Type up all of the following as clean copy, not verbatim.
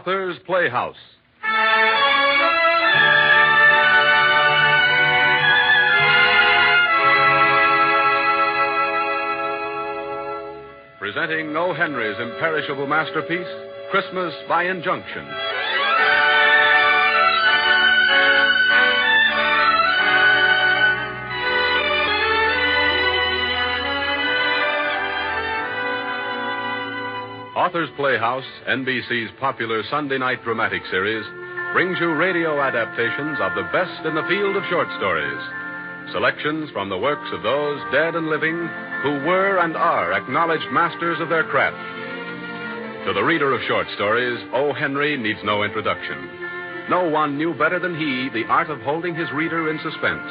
Author's Playhouse. Presenting O. Henry's imperishable masterpiece, Christmas by Injunction. Author's Playhouse, NBC's popular Sunday night dramatic series, brings you radio adaptations of the best in the field of short stories. Selections from the works of those dead and living who were and are acknowledged masters of their craft. To the reader of short stories, O. Henry needs no introduction. No one knew better than he the art of holding his reader in suspense,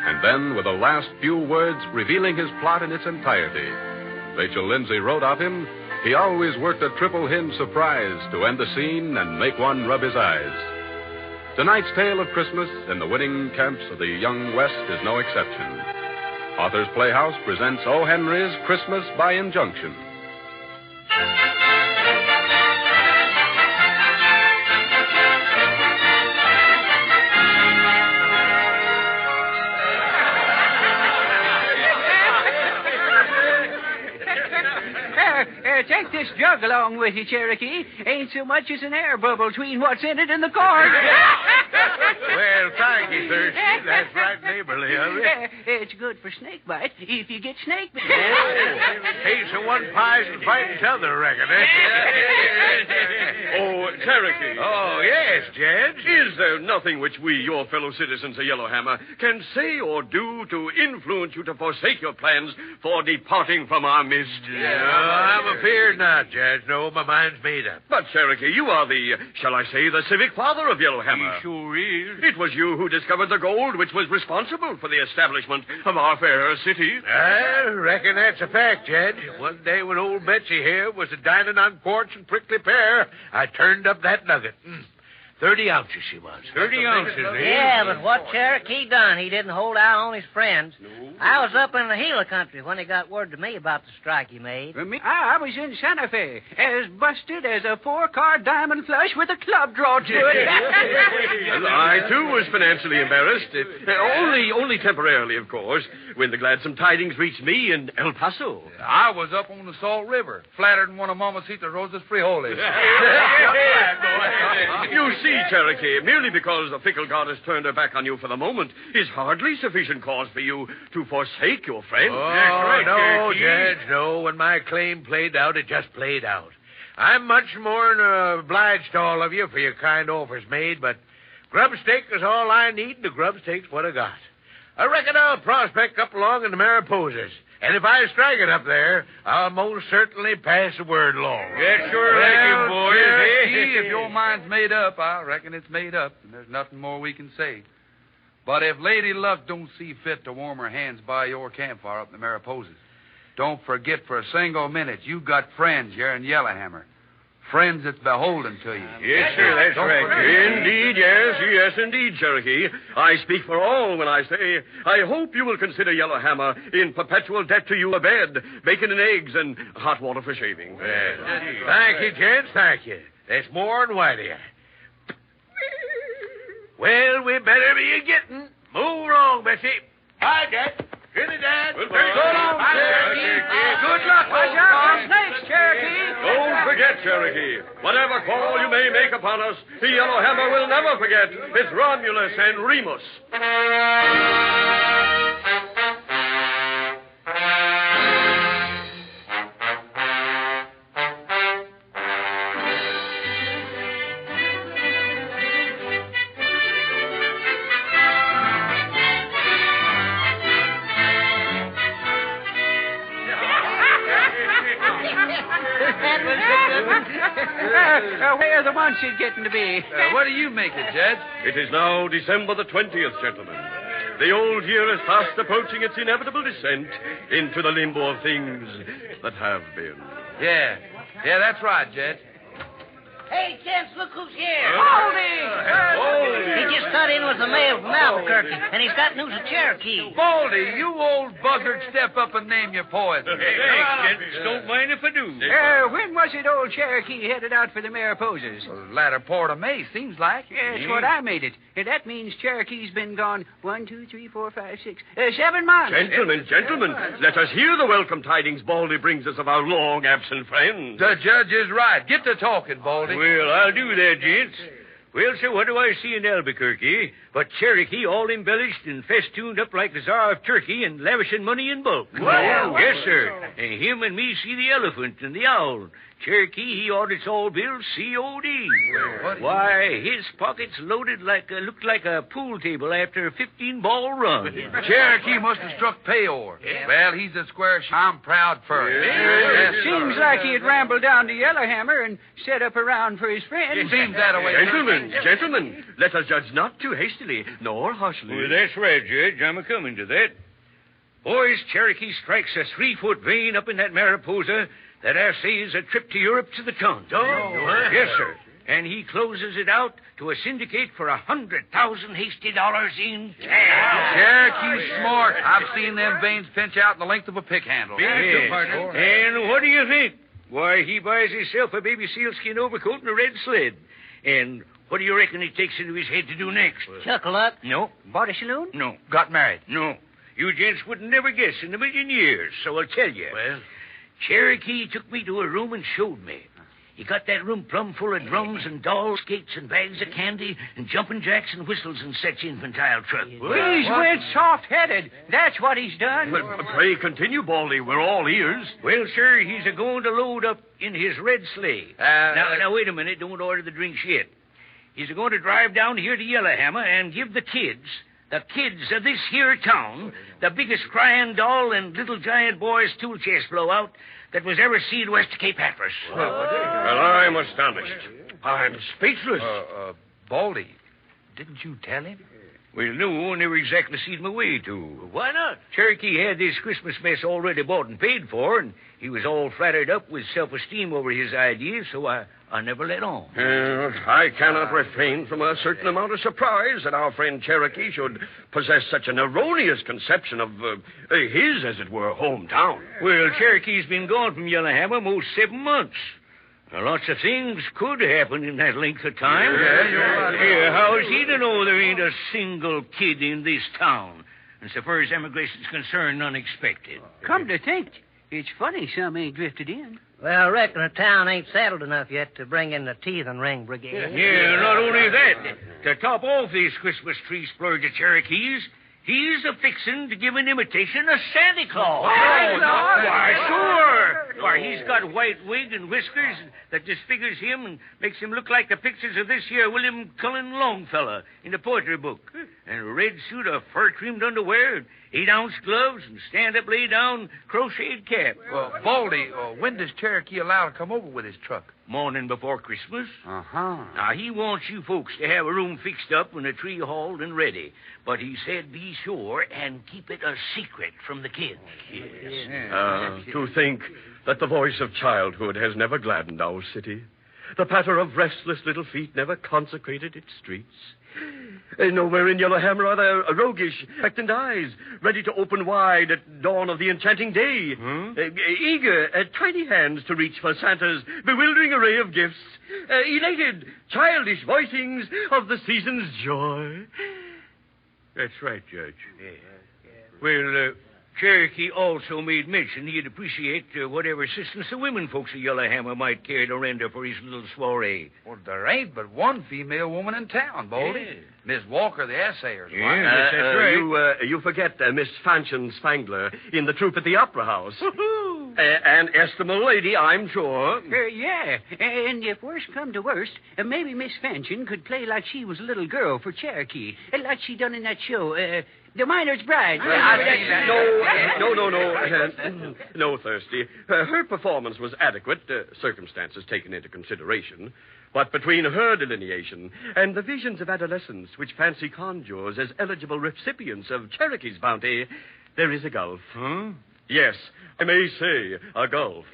and then, with the last few words, revealing his plot in its entirety. Rachel Lindsay wrote of him, he always worked a triple hinge surprise to end the scene and make one rub his eyes. Tonight's tale of Christmas in the winning camps of the Young West is no exception. Author's Playhouse presents O. Henry's Christmas by Injunction. Take this jug along with you, Cherokee. Ain't so much as an air bubble between what's in it and the cork. Well, thank you, Thirsty. That's right neighborly of you. It's good for snake bite if you get snake bit. Tastes of one pie and fighting t'other, I reckon, eh? Oh, Cherokee. Oh, yes, Judge. Is there nothing which we, your fellow citizens of Yellowhammer, can say or do to influence you to forsake your plans for departing from our midst? No, I'm afeard not, Judge. No, my mind's made up. But, Cherokee, you are the, shall I say, the civic father of Yellowhammer. He sure is. It was you who discovered the gold which was responsible for the establishment of our fair city. I reckon that's a fact, Judge. One day when old Betsy here was a-dining on porch and prickly pear, I turned up that nugget. 30 ounces she was. 30 ounces, eh? Yeah, but what Cherokee done, he didn't hold out on his friends. No. I was up in the Gila country when he got word to me about the strike he made. I was in Santa Fe, as busted as a 4-card diamond flush with a club draw to it. Well, I, too, was financially embarrassed. Only temporarily, of course, when the gladsome tidings reached me in El Paso. I was up on the Salt River, flattered in one of Mamacita Rosa's frijoles. You see, Cherokee, merely because the fickle goddess turned her back on you for the moment is hardly sufficient cause for you to forsake your friend. Oh, right, no, Judge, no. When my claim played out, it just played out. I'm much more than obliged to all of you for your kind offers made, but grub steak is all I need, and the grub steak's what I got. I reckon I'll prospect up along in the Mariposas. And if I strike it up there, I'll most certainly pass the word along. Yeah, sure, well, boys. Cherokee, if your mind's made up, I reckon it's made up, and there's nothing more we can say. But if Lady Luck don't see fit to warm her hands by your campfire up in the Mariposas, don't forget for a single minute you got friends here in Yellowhammer. Friends that's beholden to you. Yes, sir, that's right. Indeed, yes, indeed, Cherokee. I speak for all when I say, I hope you will consider Yellowhammer in perpetual debt to you a bed, bacon and eggs, and hot water for shaving. Thank you, gents, thank you. That's more than white here. Well, we better be a-getting. Move along, Betsy. Bye, Dad. Trinidad. Goodbye. So long, Cherokee. Good luck. Watch out for snakes, Cherokee. Don't forget, Cherokee. Whatever call you may make upon us, the Yellowhammer will never forget. It's Romulus and Remus. Where the bunch is getting to be. What do you make it, Judge? It is now December the 20th, gentlemen. The old year is fast approaching its inevitable descent into the limbo of things that have been. Yeah, that's right, Judge. Hey, gents, look who's here. Baldy! He just cut in with the mail from Albuquerque, and he's got news of Cherokee. Baldy, you old buzzard, step up and name your poison. Thanks, gents. Don't mind if I do. When was it old Cherokee headed out for the Mariposas? Latter part of May, seems like. That's what I made it. And that means Cherokee's been gone 1, 2, 3, 4, 5, 6, 7 months. Gentlemen, let us hear the welcome tidings Baldy brings us of our long-absent friend. The judge is right. Get to talking, Baldy. Well, I'll do that, gents. Well, sir, what do I see in Albuquerque but Cherokee all embellished and festooned up like the Tsar of Turkey and lavishing money in bulk? Wow. Yes, sir. And him and me see the elephant and the owl. Cherokee, he audits all bills C.O.D. Why, his pockets loaded looked like a pool table after a 15-ball run. Cherokee must have struck payor. Well, he's a square I'm proud for him. Seems like he'd rambled down to Yellowhammer and set up around for his friends. It seems that way. Gentlemen, let us judge not too hastily, nor harshly. Well, that's right, Judge. I'm a-coming to that. Boys, Cherokee strikes a 3-foot vein up in that Mariposa that I say is a trip to Europe to the tongue. Yes, sir. And he closes it out to a syndicate for 100,000 hasty dollars in cash. Cherokee's smart. I've seen them veins pinch out the length of a pick handle. Yes. And what do you think? Why, he buys himself a baby sealskin overcoat and a red sled. And what do you reckon he takes into his head to do next? Chuck-a-luck. No. Bought a saloon? No. Got married. No. You gents would never guess in a million years, so I'll tell you. Well? Cherokee took me to a room and showed me. He got that room plumb full of drums and dolls, skates and bags of candy and jumping jacks and whistles and such infantile truck. He's went soft-headed. That's what he's done. Well, pray continue, Baldy. We're all ears. Well, sir, he's a-going to load up in his red sleigh. Now, wait a minute. Don't order the drinks yet. He's a-going to drive down here to Yellowhammer and give the kids of this here town, the biggest crying doll and little giant boy's tool chest blowout that was ever seen west of Cape Hatteras. Well, I'm astonished. I'm speechless. Baldy, didn't you tell him? Well, no, I never exactly seen my way to. Why not? Cherokee had this Christmas mess already bought and paid for, and he was all flattered up with self-esteem over his ideas, so I never let on. I cannot refrain from a certain amount of surprise that our friend Cherokee should possess such an erroneous conception of his, as it were, hometown. Well, Cherokee's been gone from Yellowhammer most 7 months. Now, lots of things could happen in that length of time. Yeah, how is he to know there ain't a single kid in this town? And so far as emigration's concerned, unexpected. Come to think, it's funny some ain't drifted in. Well, I reckon the town ain't settled enough yet to bring in the teeth and ring brigade. Yeah, not only that. To top off this Christmas tree splurge of Cherokee's, he's a-fixin' to give an imitation of Santa Claus. Why, sure. Why, he's got a white wig and whiskers that disfigures him and makes him look like the pictures of this here William Cullen Longfellow in the poetry book. And a red suit of fur-trimmed underwear, and 8-ounce gloves, and stand-up, lay-down, crocheted cap. Well, Baldy, when does Cherokee allow to come over with his truck? Morning before Christmas. Uh-huh. Now, he wants you folks to have a room fixed up and a tree hauled and ready. But he said be sure and keep it a secret from the kids. To think that the voice of childhood has never gladdened our city. The patter of restless little feet never consecrated its streets. Nowhere in Yellowhammer are there roguish, expectant eyes, ready to open wide at dawn of the enchanting day. Eager, tiny hands to reach for Santa's bewildering array of gifts. Elated, childish voicings of the season's joy. That's right, Judge. Well, Cherokee also made mention he'd appreciate whatever assistance the women folks of Yellowhammer might care to render for his little soiree. Well, there ain't but one female woman in town, Baldy. Yeah. Miss Walker, the essayer's wife. Yeah, that's right. You forget Miss Fanchon Spangler in the troupe at the Opera House. An estimable lady, I'm sure. Yeah, and if worst come to worst, maybe Miss Fanchon could play like she was a little girl for Cherokee, like she done in that show, The Miner's Bride. No, Thirsty. Her performance was adequate, circumstances taken into consideration. But between her delineation and the visions of adolescence which fancy conjures as eligible recipients of Cherokee's bounty, there is a gulf. Yes, I may say a gulf.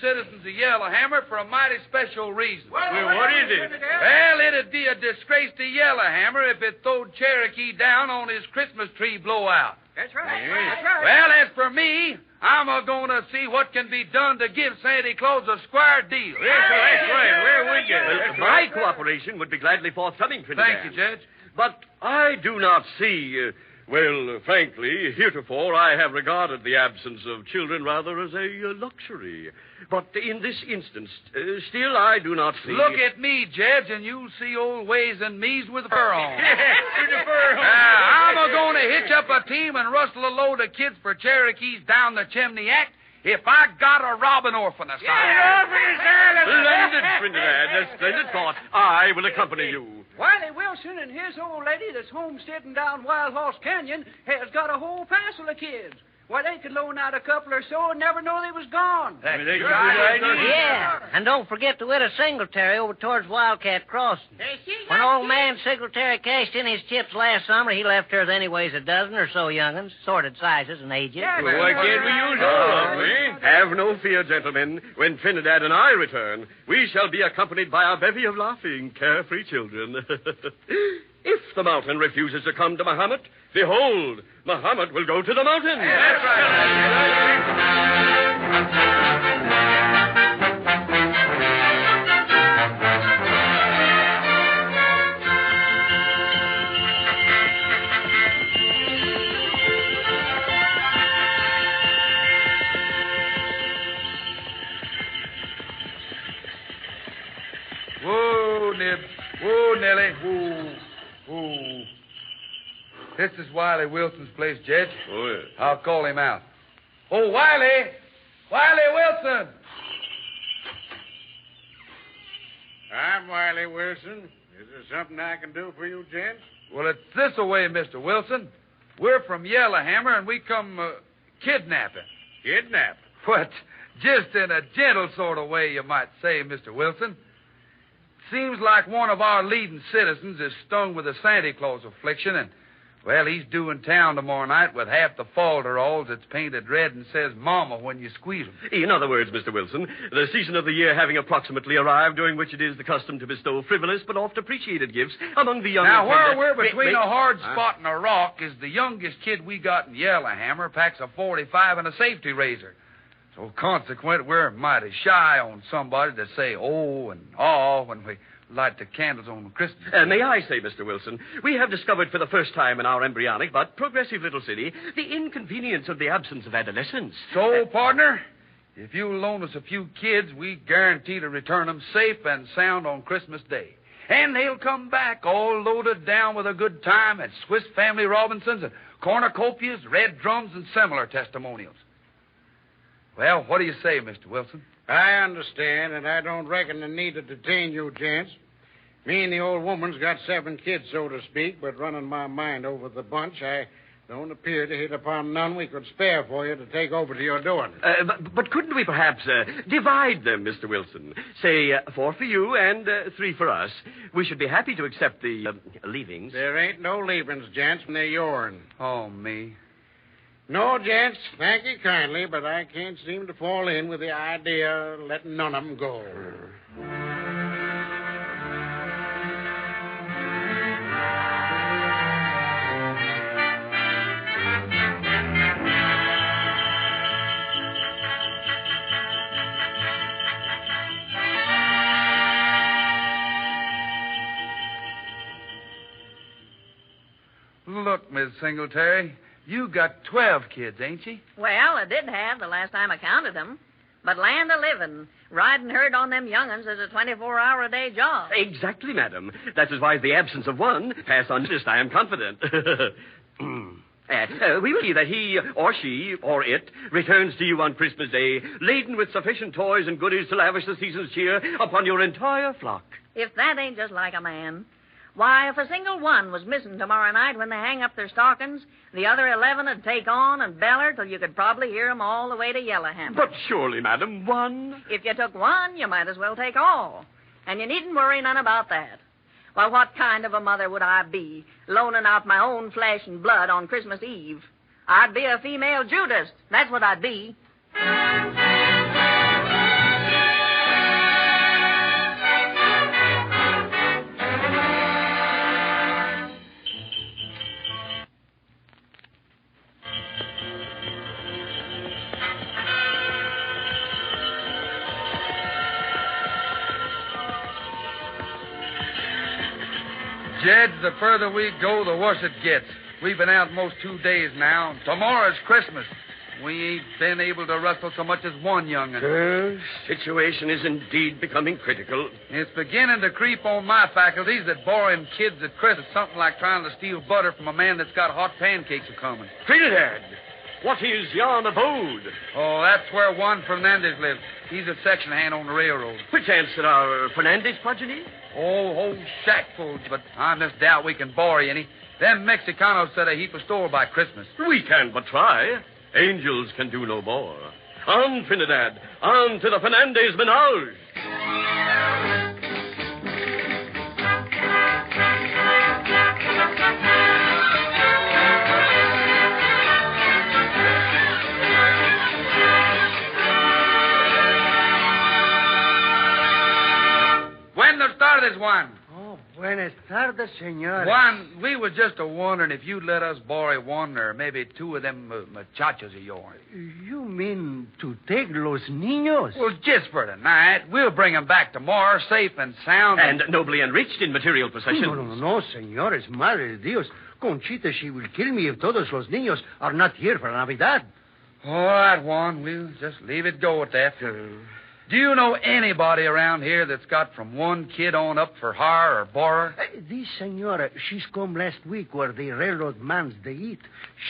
citizens of Yellowhammer for a mighty special reason. Well, what is it? Well, it'd be a disgrace to Yellowhammer if it throwed Cherokee down on his Christmas tree blowout. That's right. That's right. Well, as for me, I'm going to see what can be done to give Santa Claus a square deal. Yes, that's right. We're with you. Well, my cooperation would be gladly forthcoming, Trinidad. Thank you, Judge. But I do not see... frankly, heretofore I have regarded the absence of children rather as a luxury. But in this instance, still I do not see... Look at me, Judge, and you'll see old ways and me's with fur on. With the fur on. I'm going to hitch up a team and rustle a load of kids for Cherokees down the chimney act if I got to rob an orphan asylum. Splendid, Trinidad, a splendid thought. I will accompany you. Wiley Wilson and his old lady that's homesteading down Wild Horse Canyon has got a whole passel of kids. Why, they could loan out a couple or so and never know they was gone. That's a good idea. Yeah, and don't forget the widow Singletary over towards Wildcat Crossing. When old man Singletary cashed in his chips last summer, he left hers anyways a dozen or so young'uns, sorted sizes and ages. Yeah, Well, why can't we use all of them, eh? Have no fear, gentlemen. When Trinidad and I return, we shall be accompanied by a bevy of laughing, carefree children. If the mountain refuses to come to Muhammad, behold, Muhammad will go to the mountain. That's right. Whoa, Nib. Whoa, Nellie. Whoa. Whoa. This is Wiley Wilson's place, Judge. Oh, yes. I'll call him out. Oh, Wiley! Wiley Wilson! I'm Wiley Wilson. Is there something I can do for you, gents? Well, it's this-a-way, Mr. Wilson. We're from Yellowhammer, and we come kidnapping. Kidnapped. But just in a gentle sort of way, you might say, Mr. Wilson. Seems like one of our leading citizens is stung with a Santa Claus affliction, and, well, he's due in town tomorrow night with half the falderalls that's painted red and says Mama when you squeeze them. In other words, Mr. Wilson, the season of the year having approximately arrived, during which it is the custom to bestow frivolous but oft appreciated gifts among the young... Now, where we're between a hard spot and a rock is the youngest kid we got in Yellowhammer packs a 45 and a safety razor. So, consequent, we're mighty shy on somebody to say oh and aw when we light the candles on Christmas. May I say, Mr. Wilson, we have discovered for the first time in our embryonic but progressive little city the inconvenience of the absence of adolescence. So, partner, if you'll loan us a few kids, we guarantee to return them safe and sound on Christmas Day. And they'll come back all loaded down with a good time at Swiss Family Robinsons and cornucopias, red drums, and similar testimonials. Well, what do you say, Mr. Wilson? I understand, and I don't reckon the need to detain you, gents. Me and the old woman's got 7 kids, so to speak, but running my mind over the bunch, I don't appear to hit upon none we could spare for you to take over to your doing. But couldn't we perhaps divide them, Mr. Wilson? Say 4 for you and 3 for us. We should be happy to accept the leavings. There ain't no leavings, gents, and they're yourn. Oh, me. No, gents, thank you kindly, but I can't seem to fall in with the idea of letting none of them go. Look, Miss Singletary, you got 12 kids, ain't you? Well, I did have the last time I counted them. But land a-living, riding herd on them young'uns is a 24-hour-a-day job. Exactly, madam. That is why the absence of one pass unnoticed, I am confident. We will see that he or she or it returns to you on Christmas Day, laden with sufficient toys and goodies to lavish the season's cheer upon your entire flock. If that ain't just like a man. Why, if a single one was missing tomorrow night when they hang up their stockings, the other 11 would take on and beller till you could probably hear 'em all the way to Yellowhammer. But surely, madam, one... If you took one, you might as well take all. And you needn't worry none about that. Well, what kind of a mother would I be, loaning out my own flesh and blood on Christmas Eve? I'd be a female Judas. That's what I'd be. Jed, the further we go, the worse it gets. We've been out most 2 days now. Tomorrow's Christmas. We ain't been able to rustle so much as one young'un. Situation is indeed becoming critical. It's beginning to creep on my faculties that borrowing kids at Christmas is something like trying to steal butter from a man that's got hot pancakes a-coming. Trinidad, what is yon abode? Oh, that's where Juan Fernandez lives. He's a section hand on the railroad. Perchance there are Fernandez progeny? Oh, whole shackful, but I just doubt we can borrow any. Them Mexicanos set a heap of store by Christmas. We can but try. Angels can do no more. On, Trinidad. On to the Fernandez menage. Buenas tardes, Juan. Oh, buenas tardes, senor. Juan, we was just wondering if you'd let us borrow one or maybe two of them muchachos of yours. You mean to take los niños? Well, just for tonight. We'll bring them back tomorrow, safe and sound. And nobly enriched in material possessions. No, señores. Madre de Dios. Conchita, she will kill me if todos los niños are not here for Navidad. All right, Juan. We'll just leave it go at that. Do you know anybody around here that's got from one kid on up for hire or borrow? This senora, she's come last week where the railroad mans they eat.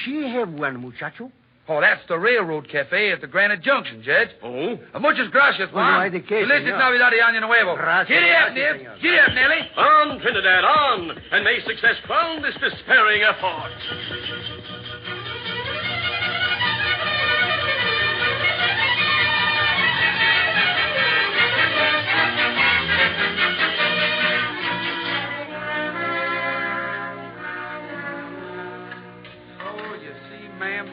She have one muchacho. Oh, that's the railroad cafe at the Granite Junction, Judge. Oh? Muchas gracias, Juan. No hay de qué, Felices señor. Navidad y Año Nuevo. Gracias, Giddy up, gracias, Nib. señor. Giddy up, Nellie. On, Trinidad, on. And may success crown this despairing effort.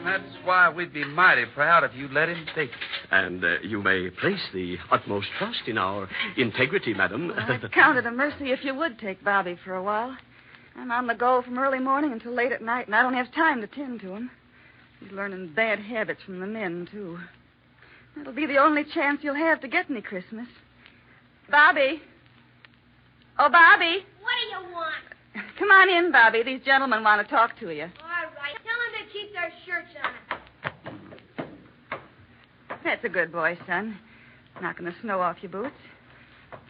That's why we'd be mighty proud if you'd let him take it. And you may place the utmost trust in our integrity, madam. Well, I'd count it a mercy if you would take Bobby for a while. I'm on the go from early morning until late at night, and I don't have time to tend to him. He's learning bad habits from the men, too. That'll be the only chance you'll have to get any Christmas. Bobby. Oh, Bobby. What do you want? Come on in, Bobby. These gentlemen want to talk to you. All right. Tell them to keep their shirts on. That's a good boy, son. Knocking the snow off your boots.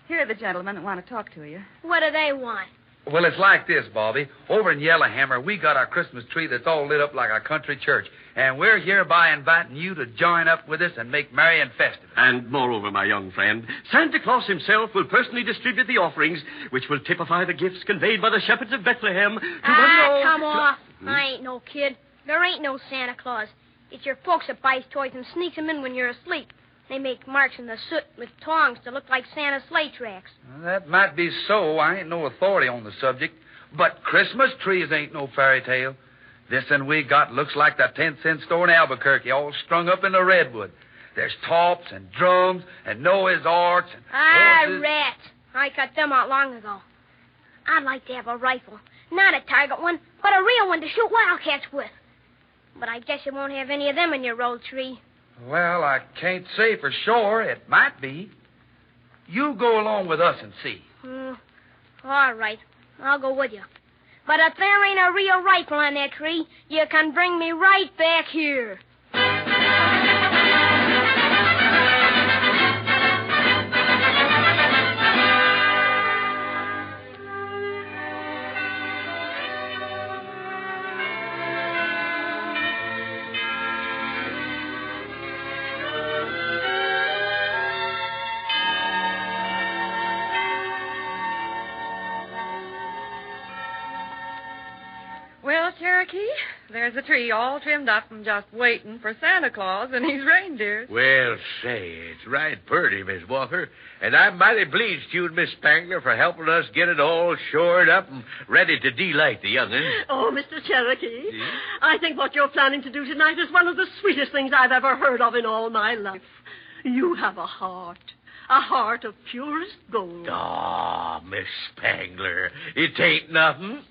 Here are the gentlemen that want to talk to you. What do they want? Well, it's like this, Bobby. Over in Yellowhammer, we got our Christmas tree that's all lit up like a country church. And we're hereby inviting you to join up with us and make merry and festive. And moreover, my young friend, Santa Claus himself will personally distribute the offerings, which will typify the gifts conveyed by the shepherds of Bethlehem to come off. I ain't no kid. There ain't no Santa Claus. It's your folks that buys toys and sneaks them in when you're asleep. They make marks in the soot with tongs to look like Santa's sleigh tracks. Well, that might be so. I ain't no authority on the subject. But Christmas trees ain't no fairy tale. This one we got looks like the 10-cent store in Albuquerque, all strung up in the redwood. There's tops and drums and Noah's arks and horses. Rats. I cut them out long ago. I'd like to have a rifle. Not a target one, but a real one to shoot wildcats with. But I guess you won't have any of them in your old tree. Well, I can't say for sure. It might be. You go along with us and see. All right. I'll go with you. But if there ain't a real rifle on that tree, you can bring me right back here. Well, Cherokee, there's a tree all trimmed up and just waiting for Santa Claus and his reindeers. Well, say, it's right purty, Miss Walker. And I'm mighty pleased to you and Miss Spangler for helping us get it all shored up and ready to delight the young'un. Oh, Mr. Cherokee, I think what you're planning to do tonight is one of the sweetest things I've ever heard of in all my life. You have a heart of purest gold. Oh, Miss Spangler, it ain't nothing.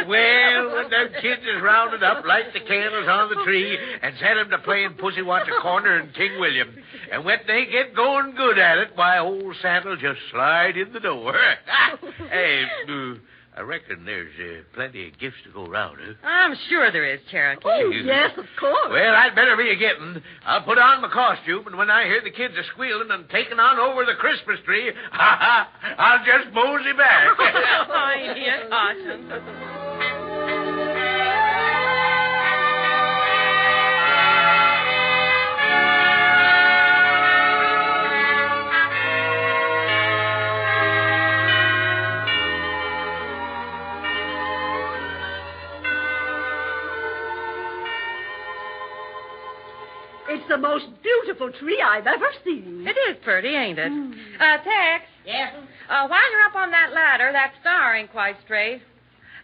Well, when them kids is rounded up, light the candles on the tree, and set 'em to playing Pussy Wants a Corner and King William. And when they get going good at it, why, old Santa'll just slide in the door. Hey, I reckon there's plenty of gifts to go around, huh? I'm sure there is, Cherokee. Oh, yes, of course. Well, I'd better be a-getting. I'll put on my costume, and when I hear the kids are squealing and taking on over the Christmas tree, I'll just mosey back. My dear Caution. It's the most beautiful tree I've ever seen. It is pretty, ain't it? Tex. Yes? While you're up on that ladder, that star ain't quite straight.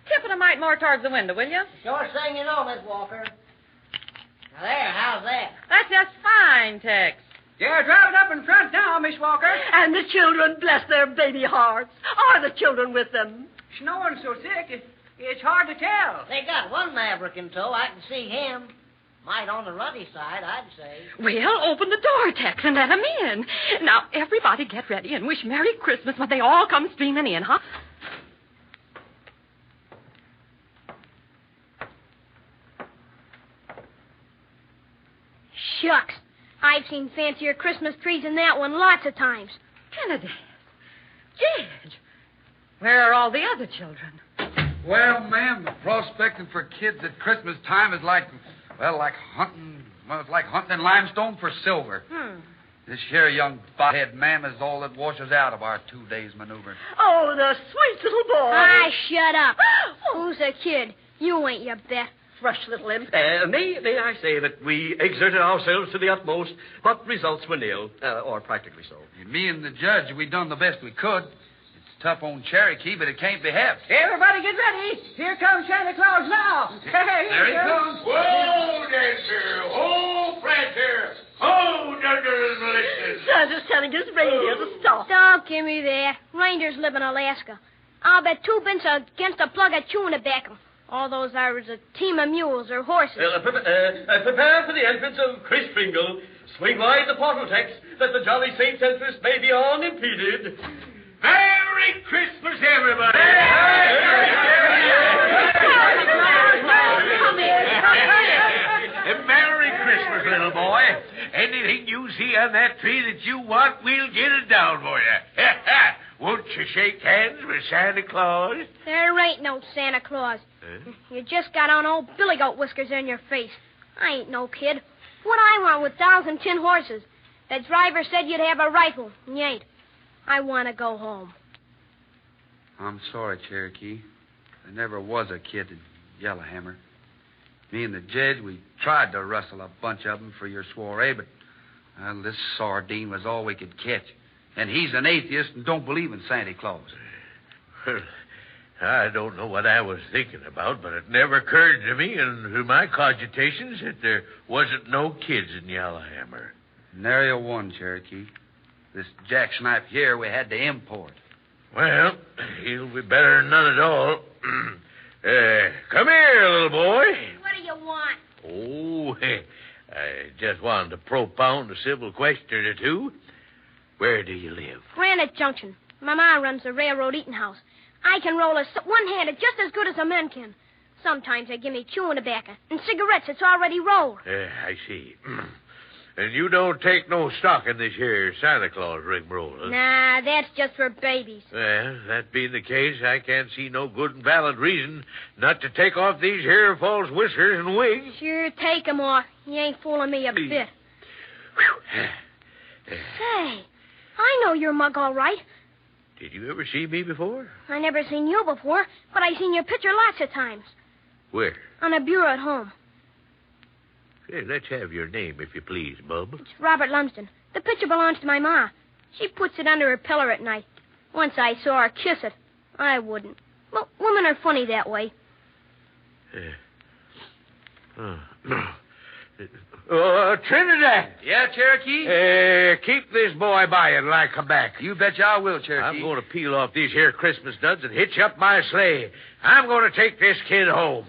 Tip it a mite more towards the window, will you? Sure thing you know, Miss Walker. Now there, how's that? That's just fine, Tex. Yeah, drive it up in front now, Miss Walker. And the children, bless their baby hearts. Are the children with them? Snowing so thick, it's hard to tell. They got one maverick in tow. I can see him. Might on the ruddy side, I'd say. Well, open the door, Tex, and let them in. Now, everybody get ready and wish Merry Christmas when they all come streaming in, huh? Shucks. I've seen fancier Christmas trees than that one lots of times. Kennedy. Jed. Where are all the other children? Well, ma'am, the prospecting for kids at Christmas time is like hunting. Well, it's like hunting in limestone for silver. This here young bothead, ma'am, is all that washes out of our 2 days maneuvering. Oh, the sweet little boy. Ah, shut up. Who's a kid? You ain't, you bet. Fresh little imp. May I say that we exerted ourselves to the utmost, but results were nil, or practically so. Me and the judge, we done the best we could. It's tough on Cherokee, but it can't be helped. Everybody get ready. Here comes Santa Claus now. There he comes. Whoa, Dancer! Whoa, Prancer! Oh, Dunder and Melissa! Santa's telling his reindeer to stop. Don't give me that. Reindeers live in Alaska. I'll bet 2 pence against a plug of chewing tobacco. All those are a team of mules or horses. Prepare for the entrance of Chris Pringle. Swing wide the portal text that the jolly Saint's entrance may be unimpeded. Merry Christmas, everybody! Merry Christmas, little boy. Anything you see on that tree that you want, we'll get it down for you. Won't you shake hands with Santa Claus? There ain't no Santa Claus. You just got on old billy goat whiskers in your face. I ain't no kid. What I want with dolls and tin horses? The driver said you'd have a rifle, and you ain't. I want to go home. I'm sorry, Cherokee. There never was a kid in Yellowhammer. Me and the judge, we tried to rustle a bunch of them for your soiree, but this sardine was all we could catch. And he's an atheist and don't believe in Santa Claus. Well, I don't know what I was thinking about, but it never occurred to me in my cogitations that there wasn't no kids in Yellowhammer. Nary one, Cherokee. This jackknife here we had to import. Well, he'll be better than none at all. Come here, little boy. What do you want? Oh, I just wanted to propound a civil question or two. Where do you live? Granite Junction. My ma runs the railroad eating house. I can roll one-handed just as good as the men can. Sometimes they give me chewing tobacco and cigarettes that's already rolled. I see. And you don't take no stock in this here Santa Claus rigmarole, huh? Nah, that's just for babies. Well, that being the case, I can't see no good and valid reason not to take off these here false whiskers and wigs. Sure, take 'em off. You ain't fooling me a bit. Say, I know your mug all right. Did you ever see me before? I never seen you before, but I seen your picture lots of times. Where? On a bureau at home. Hey, let's have your name, if you please, bub. It's Robert Lumsden. The picture belongs to my ma. She puts it under her pillow at night. Once I saw her kiss it. I wouldn't. Well, women are funny that way. Trinidad! Yeah, Cherokee? Keep this boy by you till I come back. You betcha I will, Cherokee. I'm going to peel off these here Christmas nuts and hitch up my sleigh. I'm going to take this kid home.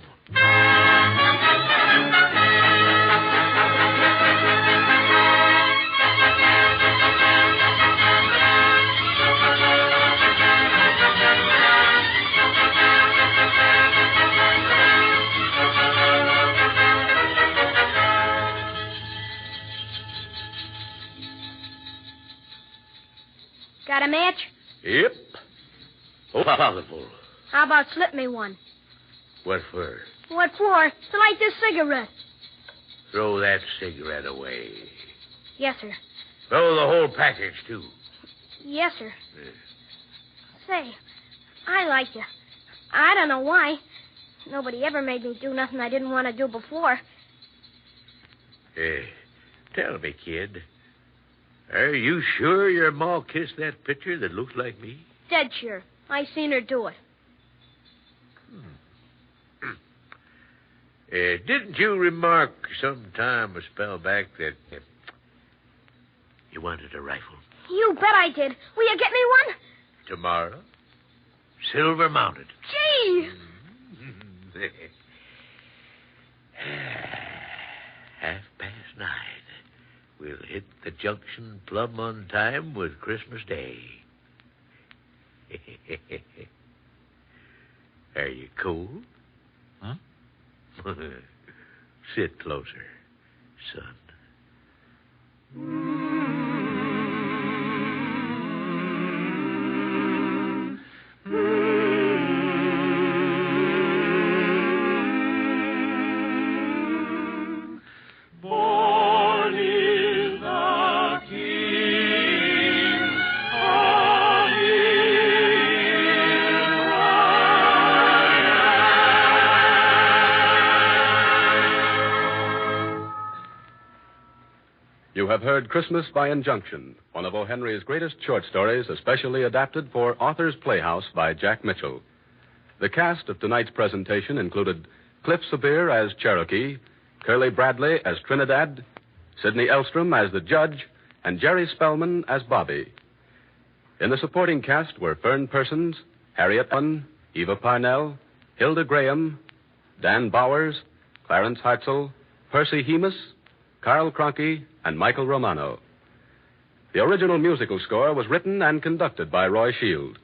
Got a match? Yep. Oh, possible. How about slip me one? What for? What for? To light this cigarette. Throw that cigarette away. Yes, sir. Throw the whole package, too. Yes, sir. Say, I like you. I don't know why. Nobody ever made me do nothing I didn't want to do before. Tell me, kid. Are you sure your ma kissed that picture that looks like me? Dead sure. I seen her do it. Didn't you remark sometime a spell back that you wanted a rifle? You bet I did. Will you get me one? Tomorrow? Silver mounted. Gee! 9:30. We'll hit the junction plumb on time with Christmas Day. Are you cold? Huh? Sit closer, son. You have heard Christmas by Injunction, one of O. Henry's greatest short stories, especially adapted for Author's Playhouse by Jack Mitchell. The cast of tonight's presentation included Cliff Sabir as Cherokee, Curly Bradley as Trinidad, Sidney Elstrom as the Judge, and Jerry Spellman as Bobby. In the supporting cast were Fern Persons, Harriet Unn, Eva Parnell, Hilda Graham, Dan Bowers, Clarence Hartzell, Percy Hemus, Carl Cronky, and Michael Romano. The original musical score was written and conducted by Roy Shield.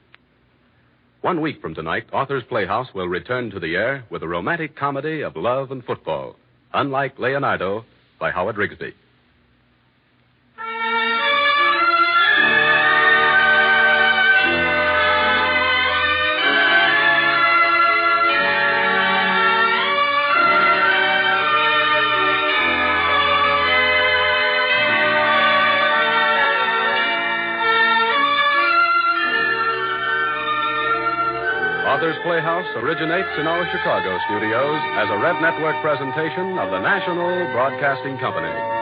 1 week from tonight, Author's Playhouse will return to the air with a romantic comedy of love and football, Unlike Leonardo, by Howard Rigsby. Author's Playhouse originates in our Chicago studios as a Red Network presentation of the National Broadcasting Company.